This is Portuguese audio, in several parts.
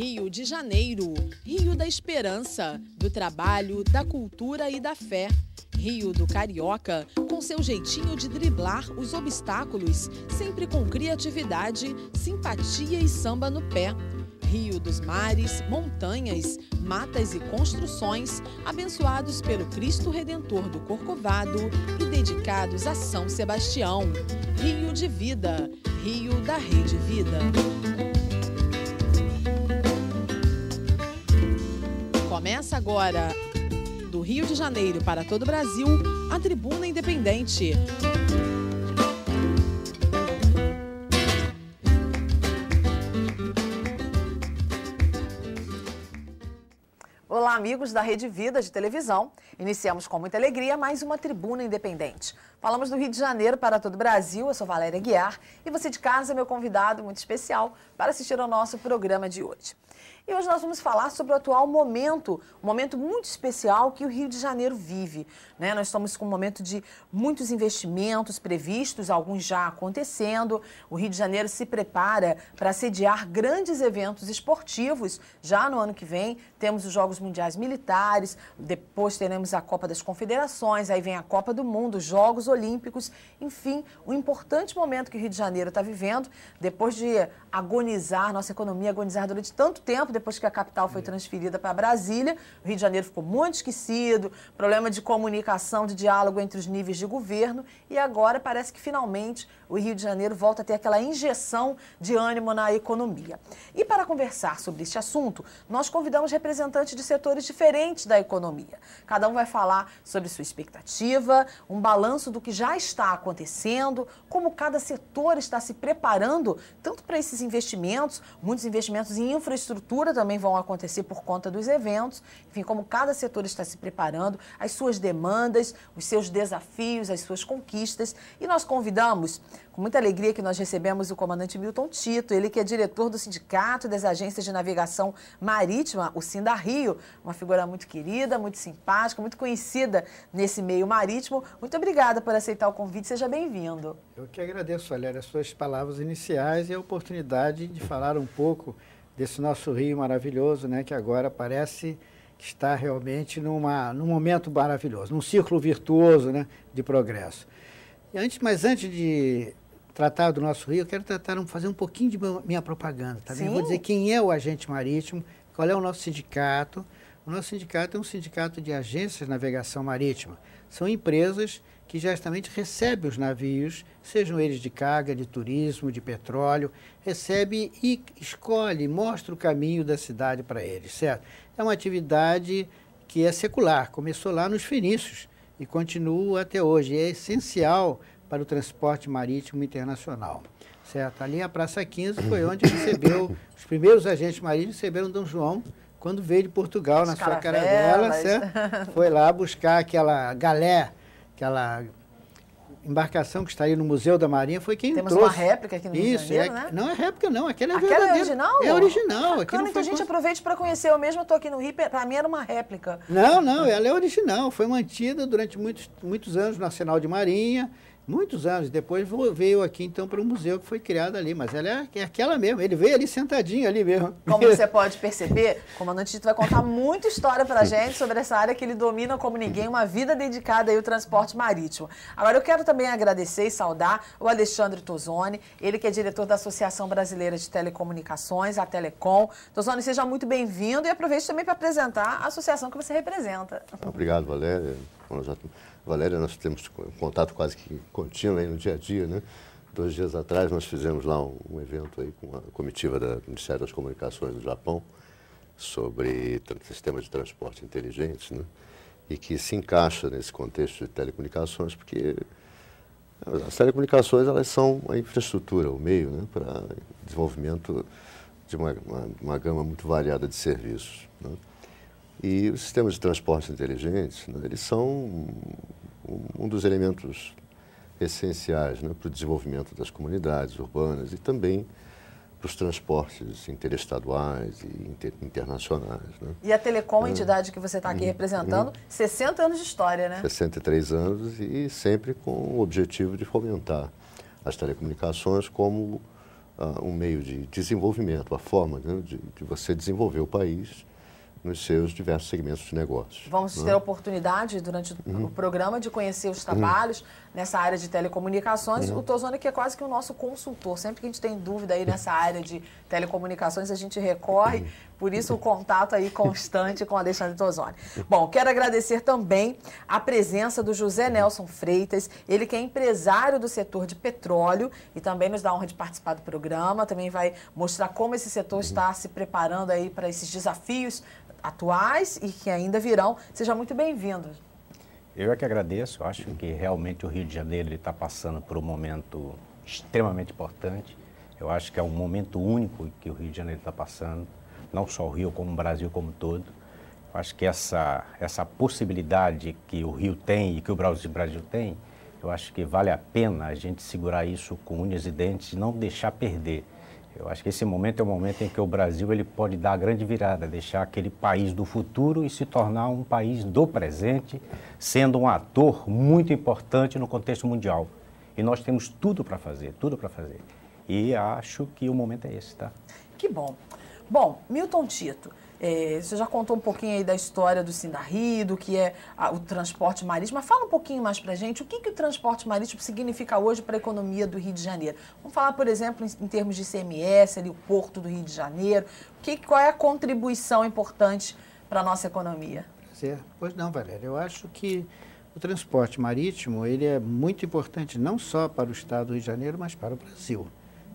Rio de Janeiro, Rio da esperança, do trabalho, da cultura e da fé. Rio do Carioca, com seu jeitinho de driblar os obstáculos, sempre com criatividade, simpatia e samba no pé. Rio dos mares, montanhas, matas e construções, abençoados pelo Cristo Redentor do Corcovado e dedicados a São Sebastião. Rio de vida, Rio da Rede Vida. Começa agora, do Rio de Janeiro para todo o Brasil, a Tribuna Independente. Olá, amigos da Rede Vida de televisão. Iniciamos com muita alegria mais uma Tribuna Independente. Falamos do Rio de Janeiro para todo o Brasil. Eu sou Valéria Guiar e você de casa é meu convidado muito especial para assistir ao nosso programa de hoje. E hoje nós vamos falar sobre o atual momento, um momento muito especial que o Rio de Janeiro vive, né? Nós estamos com um momento de muitos investimentos previstos, alguns já acontecendo. O Rio de Janeiro se prepara para sediar grandes eventos esportivos. Já no ano que vem temos os Jogos Mundiais Militares, depois teremos a Copa das Confederações, aí vem a Copa do Mundo, os Jogos Olímpicos. Enfim, um importante momento que o Rio de Janeiro está vivendo, depois de agonizar, nossa economia agonizar durante tanto tempo, depois que a capital foi transferida para Brasília. O Rio de Janeiro ficou muito esquecido, problema de comunicação, de diálogo entre os níveis de governo, e agora parece que finalmente o Rio de Janeiro volta a ter aquela injeção de ânimo na economia. E para conversar sobre este assunto, nós convidamos representantes de setores diferentes da economia. Cada um vai falar sobre sua expectativa, um balanço do que já está acontecendo, como cada setor está se preparando, tanto para esses investimentos, muitos investimentos em infraestrutura também vão acontecer por conta dos eventos, enfim, como cada setor está se preparando, as suas demandas, os seus desafios, as suas conquistas. E nós convidamos, com muita alegria, que nós recebemos o comandante Milton Tito, ele que é diretor do Sindicato das Agências de Navegação Marítima, o Sindarrio, uma figura muito querida, muito simpática, muito conhecida nesse meio marítimo. Muito obrigada por aceitar o convite, seja bem-vindo. Eu que agradeço, Valéria, as suas palavras iniciais e a oportunidade de falar um pouco desse nosso rio maravilhoso, né, que agora parece que está realmente num momento maravilhoso, num círculo virtuoso, né, de progresso. Mas antes de tratar do nosso rio, eu quero fazer um pouquinho de minha propaganda. Tá? Eu vou dizer quem é o agente marítimo, qual é o nosso sindicato. O nosso sindicato é um sindicato de agências de navegação marítima. São empresas que justamente recebem os navios, sejam eles de carga, de turismo, de petróleo, recebe e escolhe, mostra o caminho da cidade para eles, certo? É uma atividade que é secular, começou lá nos fenícios e continua até hoje, é essencial para o transporte marítimo internacional, certo? Ali a Praça 15 foi onde recebeu, os primeiros agentes marítimos receberam Dom João, quando veio de Portugal, na sua caravela, certo? Foi lá buscar aquela galé, aquela embarcação que está aí no Museu da Marinha, foi quem trouxe. Temos uma réplica aqui no Rio de Janeiro, né? Não é réplica, não. Aquela é verdadeira. É original? É original. Bacana, então a gente aproveite para conhecer. Eu mesmo estou aqui no Rio, para mim era uma réplica. Não, ela é original. Foi mantida durante muitos anos no Arsenal de Marinha, muitos anos. Depois veio aqui, então, para o museu que foi criado ali. Mas ela é aquela mesmo. Ele veio ali sentadinho ali mesmo. Como você pode perceber, o comandante Tito vai contar muita história para a gente sobre essa área que ele domina como ninguém, uma vida dedicada aí ao transporte marítimo. Agora, eu quero também agradecer e saudar o Alexandre Tosoni, ele que é diretor da Associação Brasileira de Telecomunicações, a Telecom. Tosoni, seja muito bem-vindo e aproveite também para apresentar a associação que você representa. Obrigado, Valéria. Valéria, nós temos contato quase que contínuo aí no dia a dia, né? 2 dias atrás nós fizemos lá um evento aí com a comitiva do Ministério das Comunicações do Japão sobre sistemas de transporte inteligentes, né? E que se encaixa nesse contexto de telecomunicações, porque as telecomunicações elas são a infraestrutura, o meio, né, para desenvolvimento de uma gama muito variada de serviços, né? E os sistemas de transporte inteligentes, né, eles são um dos elementos essenciais, né, para o desenvolvimento das comunidades urbanas e também para os transportes interestaduais e internacionais. Né? E a Telecom, a entidade que você está aqui representando, 60 anos de história, né? 63 anos e sempre com o objetivo de fomentar as telecomunicações como um meio de desenvolvimento, a forma, né, de você desenvolver o país nos seus diversos segmentos de negócios. Vamos ter a oportunidade, durante o programa, de conhecer os trabalhos nessa área de telecomunicações. O Tozoni, que é quase que o nosso consultor. Sempre que a gente tem dúvida aí nessa área de telecomunicações, a gente recorre. Por isso, o contato aí constante com o Alexandre Tozoni. Bom, quero agradecer também a presença do José Nelson Freitas, ele que é empresário do setor de petróleo e também nos dá a honra de participar do programa. Também vai mostrar como esse setor está se preparando aí para esses desafios atuais e que ainda virão. Seja muito bem-vindo. Eu é que agradeço. Eu acho que realmente o Rio de Janeiro está passando por um momento extremamente importante. Eu acho que é um momento único que o Rio de Janeiro está passando, não só o Rio, como o Brasil como um todo. Eu acho que essa possibilidade que o Rio tem e que o Brasil tem, eu acho que vale a pena a gente segurar isso com unhas e dentes e não deixar perder. Eu acho que esse momento é o momento em que o Brasil ele pode dar a grande virada, deixar aquele país do futuro e se tornar um país do presente, sendo um ator muito importante no contexto mundial. E nós temos tudo para fazer, tudo para fazer. E acho que o momento é esse, tá? Que bom. Bom, Milton Tito, você já contou um pouquinho aí da história do Sindarri, do que é o transporte marítimo, mas fala um pouquinho mais pra gente, o que o transporte marítimo significa hoje para a economia do Rio de Janeiro? Vamos falar, por exemplo, em termos de ICMS, ali, o Porto do Rio de Janeiro, qual é a contribuição importante para a nossa economia? Pois não, Valéria, eu acho que o transporte marítimo ele é muito importante não só para o estado do Rio de Janeiro, mas para o Brasil,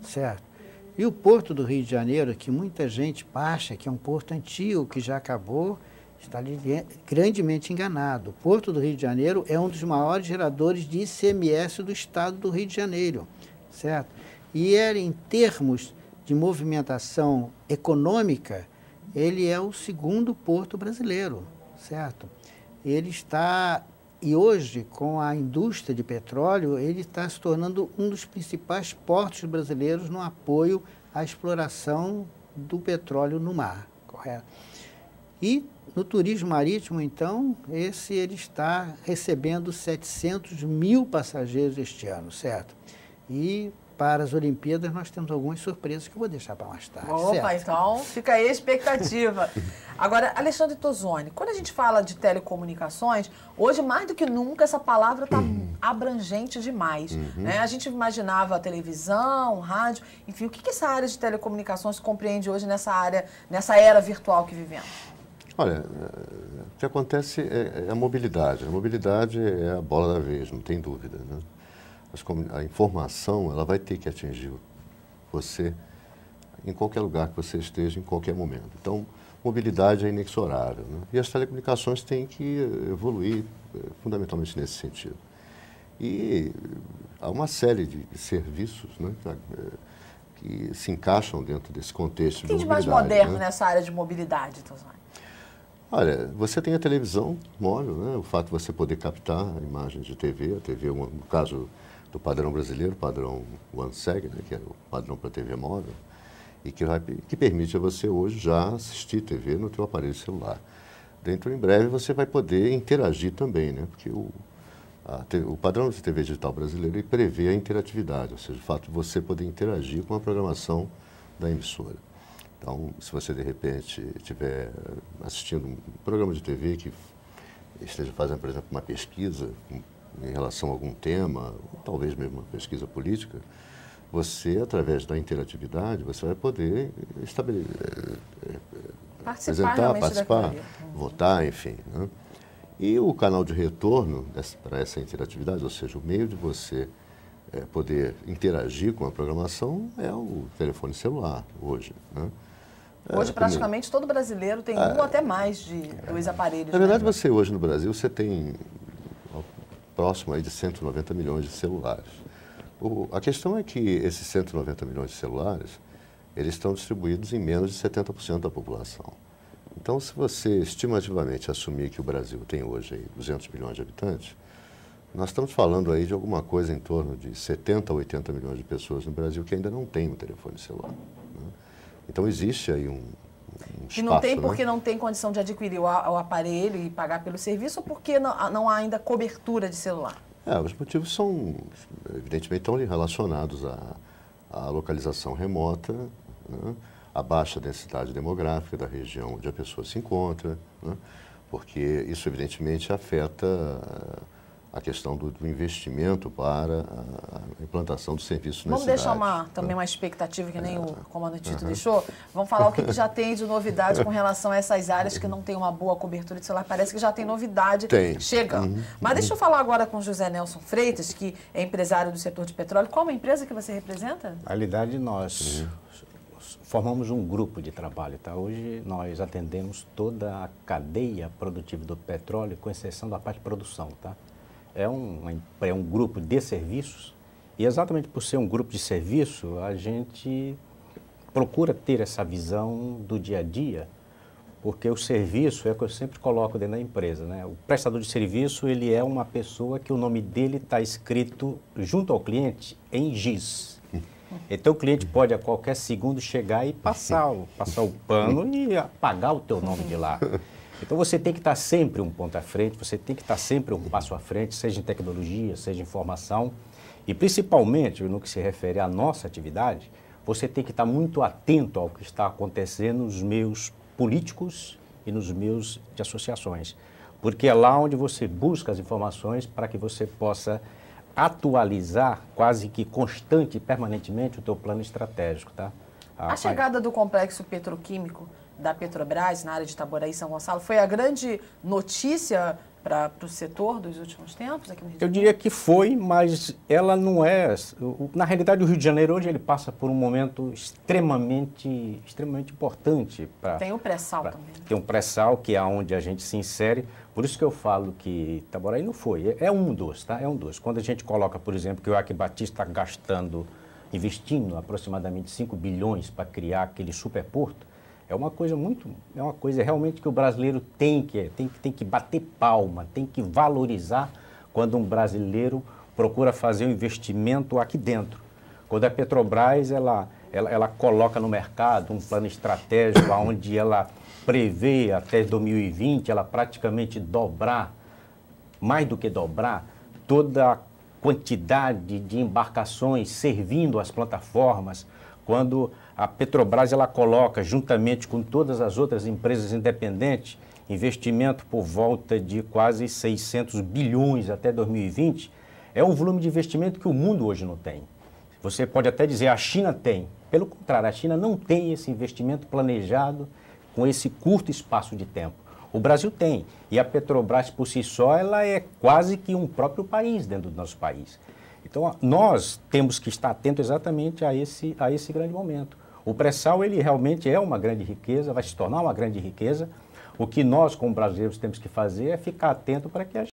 certo? E o Porto do Rio de Janeiro, que muita gente acha que é um porto antigo, que já acabou, está grandemente enganado. O Porto do Rio de Janeiro é um dos maiores geradores de ICMS do estado do Rio de Janeiro, certo? E em termos de movimentação econômica, ele é o segundo porto brasileiro, certo? Ele está... E hoje, com a indústria de petróleo, ele está se tornando um dos principais portos brasileiros no apoio à exploração do petróleo no mar, correto? E no turismo marítimo, então, ele está recebendo 700 mil passageiros este ano, certo? E para as Olimpíadas nós temos algumas surpresas que eu vou deixar para mais tarde. Opa, certo? Então fica aí a expectativa. Agora, Alexandre Tozoni, quando a gente fala de telecomunicações, hoje mais do que nunca essa palavra está abrangente demais. Né? A gente imaginava a televisão, rádio, enfim, o que essa área de telecomunicações compreende hoje nessa era virtual que vivemos? Olha, o que acontece é a mobilidade. A mobilidade é a bola da vez, não tem dúvida, né? A informação ela vai ter que atingir você em qualquer lugar que você esteja, em qualquer momento. Então, mobilidade é inexorável, né? E as telecomunicações têm que evoluir fundamentalmente nesse sentido. E há uma série de serviços, né, que se encaixam dentro desse contexto de mobilidade. O que de mais moderno, né, nessa área de mobilidade, Tozoni? Olha, você tem a televisão móvel, né? O fato de você poder captar imagens de TV, a TV, no caso do padrão brasileiro, o padrão OneSeg, né, que é o padrão para TV móvel, e que permite a você hoje já assistir TV no teu aparelho celular. Dentro, em breve, você vai poder interagir também, né, porque o padrão de TV digital brasileiro ele prevê a interatividade, ou seja, o fato de você poder interagir com a programação da emissora. Então, se você, de repente, estiver assistindo um programa de TV que esteja fazendo, por exemplo, uma pesquisa em relação a algum tema, ou talvez mesmo uma pesquisa política, você, através da interatividade, você vai poder participar, votar, enfim, né? E o canal de retorno para essa interatividade, ou seja, o meio de você poder interagir com a programação é o telefone celular, hoje, né? Hoje, praticamente, todo brasileiro tem um ou até mais de 2 aparelhos. Na verdade, você hoje no Brasil, você tem próximo aí de 190 milhões de celulares. A questão é que esses 190 milhões de celulares, eles estão distribuídos em menos de 70% da população. Então, se você estimativamente assumir que o Brasil tem hoje aí 200 milhões de habitantes, nós estamos falando aí de alguma coisa em torno de 70 a 80 milhões de pessoas no Brasil que ainda não têm um telefone celular, né? Então, existe aí um espaço, e não tem porque né? não tem condição de adquirir o aparelho e pagar pelo serviço, ou porque não há ainda cobertura de celular? Os motivos são, evidentemente, estão relacionados a localização remota, né, a baixa densidade demográfica da região onde a pessoa se encontra, né, porque isso evidentemente afeta a questão do investimento para a implantação do serviço na cidade. Vamos deixar também uma expectativa que nem o comandante Tito deixou. Vamos falar o que já tem de novidade com relação a essas áreas que não tem uma boa cobertura de celular. Parece que já tem novidade chegando. Mas deixa eu falar agora com o José Nelson Freitas, que é empresário do setor de petróleo. Qual é a empresa que você representa? Na realidade, nós formamos um grupo de trabalho, tá? Hoje nós atendemos toda a cadeia produtiva do petróleo, com exceção da parte de produção, tá? É um grupo de serviços e exatamente por ser um grupo de serviço, a gente procura ter essa visão do dia a dia, porque o serviço é o que eu sempre coloco dentro da empresa, né? O prestador de serviço, ele é uma pessoa que o nome dele está escrito junto ao cliente em giz. Então o cliente pode a qualquer segundo chegar e passar o pano e apagar o teu nome de lá. Então você tem que estar sempre um ponto à frente, você tem que estar sempre um passo à frente, seja em tecnologia, seja em informação. E principalmente no que se refere à nossa atividade, você tem que estar muito atento ao que está acontecendo nos meios políticos e nos meios de associações. Porque é lá onde você busca as informações para que você possa atualizar quase que constante e permanentemente o teu plano estratégico, tá? A chegada do complexo petroquímico da Petrobras na área de Itaboraí e São Gonçalo foi a grande notícia para o setor dos últimos tempos aqui no Rio de Janeiro? Eu diria que foi, mas ela não é... Na realidade, o Rio de Janeiro hoje ele passa por um momento extremamente importante. Tem o pré-sal também. Tem um pré-sal, que é onde a gente se insere. Por isso que eu falo que Itaboraí não foi. É um dos, tá? É um dos. Quando a gente coloca, por exemplo, que o Acre Batista está investindo aproximadamente 5 bilhões para criar aquele superporto, é uma coisa realmente que o brasileiro tem que bater palma, tem que valorizar quando um brasileiro procura fazer um investimento aqui dentro. Quando a Petrobras, ela coloca no mercado um plano estratégico onde ela prevê até 2020, ela praticamente mais do que dobrar, toda a quantidade de embarcações servindo as plataformas, quando a Petrobras ela coloca, juntamente com todas as outras empresas independentes, investimento por volta de quase 600 bilhões até 2020, é um volume de investimento que o mundo hoje não tem. Você pode até dizer a China tem. Pelo contrário, a China não tem esse investimento planejado com esse curto espaço de tempo. O Brasil tem. E a Petrobras, por si só, ela é quase que um próprio país dentro do nosso país. Então, nós temos que estar atentos exatamente a esse grande momento. O pré-sal, ele realmente é uma grande riqueza, vai se tornar uma grande riqueza. O que nós, como brasileiros, temos que fazer é ficar atento para que a